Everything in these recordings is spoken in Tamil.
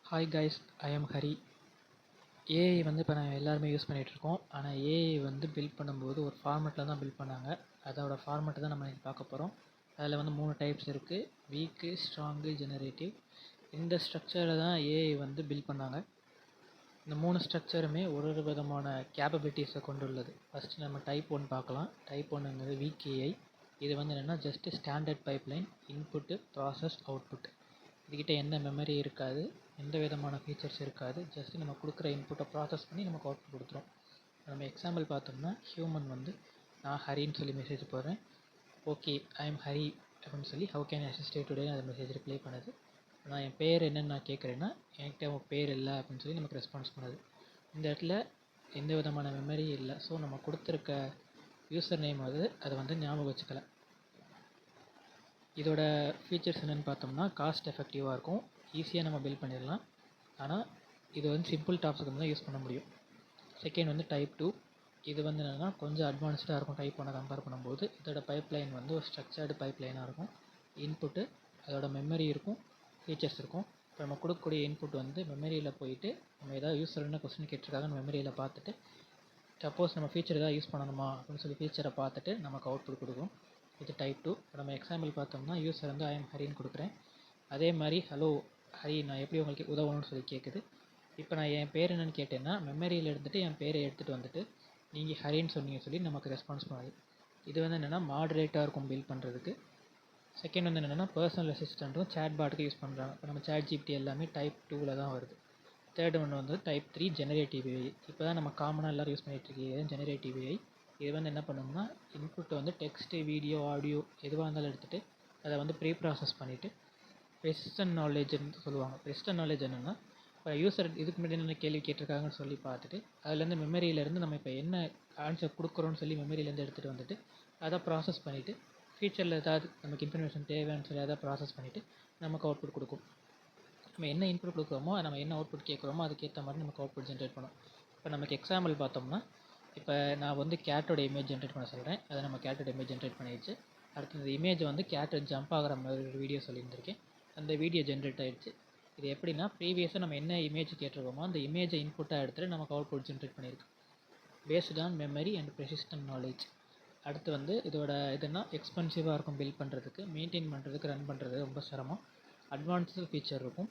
Hi guys, I am Hari. AI வந்து இப்போ நாங்கள் எல்லாருமே யூஸ் பண்ணிகிட்ருக்கோம். ஆனால் ஏஐ வந்து பில்ட் பண்ணும்போது ஒரு ஃபார்மெட்டில் தான் பில்ட் பண்ணாங்க. அதோட ஃபார்மெட்டை தான் நம்ம இன்னைக்கு பார்க்க போகிறோம். அதில் வந்து 3 டைப்ஸ் இருக்குது: வீக்கு, ஸ்ட்ராங்கு, ஜெனரேட்டிவ். இந்த ஸ்ட்ரக்சரில் தான் ஏஐ வந்து பில்ட் பண்ணாங்க. இந்த 3 ஸ்ட்ரக்சருமே ஒரு ஒரு விதமான கேப்பபிலிட்டிஸை கொண்டுள்ளது. ஃபஸ்ட்டு நம்ம டைப் 1 பார்க்கலாம். டைப் 1ங்கிறது வீக் ஏஐ. இது வந்து என்னென்னா just standard pipeline, input, process, output. இதுக்கிட்ட எந்த மெமரி இருக்காது, எந்த விதமான ஃபீச்சர்ஸ் இருக்காது. ஜஸ்ட்டு நம்ம கொடுக்குற இன்புட்டை ப்ராசஸ் பண்ணி நமக்கு அவுட்புட் கொடுத்துரும். நம்ம எக்ஸாம்பிள் பார்த்தோம்னா, ஹியூமன் வந்து நான் ஹரின்னு சொல்லி மெசேஜ் போடுறேன். ஓகே, ஐ எம் ஹரி அப்படின்னு சொல்லி ஹவு கேன் அசிஸ்ட் டுடே அந்த மெசேஜ் ரிப்ளை பண்ணுது. நான் என் பேர் என்னென்னு நான் கேட்குறேன்னா, என்கிட்ட உன் பேர் இல்லை அப்படின்னு சொல்லி நமக்கு ரெஸ்பான்ஸ் பண்ணுது. இந்த இடத்துல எந்த விதமான மெமரி இல்லை. ஸோ நம்ம கொடுத்துருக்க யூசர் நேம் அதை வந்து ஞாபகம் வச்சுக்கல. இதோட ஃபீச்சர்ஸ் என்னென்னு பார்த்தோம்னா, காஸ்ட் எஃபெக்டிவாக இருக்கும், ஈஸியாக நம்ம பில்ட் பண்ணிடலாம். ஆனால் இது வந்து சிம்பிள் டாப்ஸுக்கு தான் யூஸ் பண்ண முடியும். செகண்ட் வந்து டைப் 2. இது வந்து என்னென்னா கொஞ்சம் அட்வான்ஸ்டாக இருக்கும் டைப் 1 கம்பேர் பண்ணும்போது. இதோட பைப்லைன் வந்து ஒரு ஸ்ட்ரக்சர்டு பைப்லைனாக இருக்கும். இன்புட்டு, அதோட மெமரி இருக்கும், ஃபீச்சர்ஸ் இருக்கும். இப்போ நம்ம கொடுக்கக்கூடிய இன்புட் வந்து மெமரியில் போயிட்டு நம்ம ஏதாவது யூஸர் என்ன கொஸ்டின் கேட்டிருக்காங்கன்னு மெமரியில் பார்த்துட்டு, சப்போஸ் நம்ம ஃபீச்சர் ஏதாவது யூஸ் பண்ணணுமா அப்படின்னு சொல்லி ஃபீச்சரை பார்த்துட்டு நமக்கு அவுட்புட் கொடுக்கும். இது டைப் 2. இப்போ நம்ம எக்ஸாம்பிள் பார்த்தோம்னா, யூஸர் வந்து ஐ எம் ஹரின்னு கொடுக்குறேன். அதே மாதிரி ஹலோ ஹரி, நான் எப்படி உங்களுக்கு உதவணும்னு சொல்லி கேட்குது. இப்போ நான் என் பேர் என்னென்னு கேட்டேன்னா, மெமரியில் இருந்துட்டு என் பேரை எடுத்துகிட்டு வந்துட்டு நீங்கள் ஹரின்னு சொன்னீங்க சொல்லி நமக்கு ரெஸ்பான்ஸ் பண்ணுது. இது வந்து என்னென்னா மாடரேட்டாக இருக்கும் பில்ட் பண்ணுறதுக்கு. செகண்ட் வந்து என்னென்னா பர்சனல் அசிஸ்டண்ட்டும் சேட் பாட்டுக்கு யூஸ் பண்ணுறாங்க. இப்போ நம்ம சேட் ஜிபிடி எல்லாமே டைப் 2ல் தான் வருது. தேர்ட் ஒன்று வந்து டைப் 3 ஜெனரேட்டிவ் ஏஐ. இப்போ தான் நம்ம காமனாக எல்லோரும் யூஸ் பண்ணிகிட்ருக்கீங்க ஜெனரேட்டிவ் ஏஐ. இது வந்து என்ன பண்ணோம்னா, இன்புட் வந்து டெக்ஸ்ட்டு, வீடியோ, ஆடியோ எதுவாக இருந்தாலும் எடுத்துகிட்டு அதை வந்து ப்ரீ ப்ராசஸ் பண்ணிவிட்டு பெர்சிஸ்டன்ட் நாலேஜ்னு சொல்லுவாங்க. பெர்சிஸ்டன்ட் நாலேஜ் என்னென்னா, இப்போ யூசர் இதுக்கு முன்னாடி என்ன கேள்வி கேட்டிருக்காங்கன்னு சொல்லி பார்த்துட்டு அதுலேருந்து மெமரியிலேருந்து நம்ம இப்போ என்ன ஆன்சர் கொடுக்குறோன்னு சொல்லி மெமரியிலேருந்து எடுத்துகிட்டு வந்துட்டு அதை ப்ராசஸ் பண்ணிவிட்டு ஃபியூச்சரில் ஏதாவது நமக்கு இன்ஃபர்மேஷன் தேவைன்னு சொல்லி அதை ப்ராசஸ் பண்ணிவிட்டு நமக்கு அவுட்புட் கொடுக்கும். நம்ம என்ன இன்புட் கொடுக்குறோமோ, நம்ம என்ன அவுட்புட் கேட்குறோமோ அதுக்கேற்ற மாதிரி நமக்கு அவுட்புட் ஜென்ரேட் பண்ணும். இப்போ நமக்கு எக்ஸாம்பிள் பார்த்தோம்னா, இப்போ நான் வந்து கேட்டோட இமேஜ் ஜென்ரேட் பண்ண சொல்கிறேன். அதை நம்ம கேட்டோட இமேஜ் ஜென்ரேட் பண்ணிடுச்சு. அடுத்து இந்த இமேஜ் வந்து கேட்டு ஜம்ப் ஆகிற மாதிரி ஒரு வீடியோ சொல்லியிருந்திருக்கேன். அந்த வீடியோ ஜென்ரேட் ஆகிடுச்சு. இது எப்படின்னா, ப்ரீவியஸாக நம்ம என்ன இமேஜ் கேட்டிருக்கோமோ அந்த இமேஜை இன்புட்டாக எடுத்துகிட்டு நமக்கு அவுட்புட் ஜென்ரேட் பண்ணியிருக்கு. Based on memory and persistent knowledge. அடுத்து வந்து இதோட இதுனா எக்ஸ்பென்சிவாக இருக்கும் பில்ட் பண்ணுறதுக்கு, மெயின்டைன் பண்ணுறதுக்கு, ரன் பண்ணுறது ரொம்ப சிரமம். அட்வான்ஸ்டு ஃபீச்சர் இருக்கும்,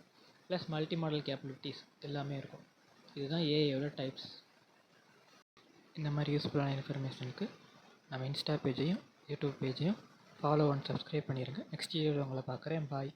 ப்ளஸ் மல்டி மாடல் கேப்பபிலிட்டிஸ் எல்லாமே இருக்கும். இதுதான் ஏஐயோட டைப்ஸ். இந்த மாதிரி யூஸ்ஃபுல்லான இன்ஃபர்மேஷனுக்கு நம்ம இன்ஸ்டா பேஜையும் யூடியூப் பேஜையும் ஃபாலோ அண்ட் சப்ஸ்கிரைப் பண்ணிடுங்க. நெக்ஸ்ட் வீடியோவில் உங்களை பார்க்குறேன். பாய்.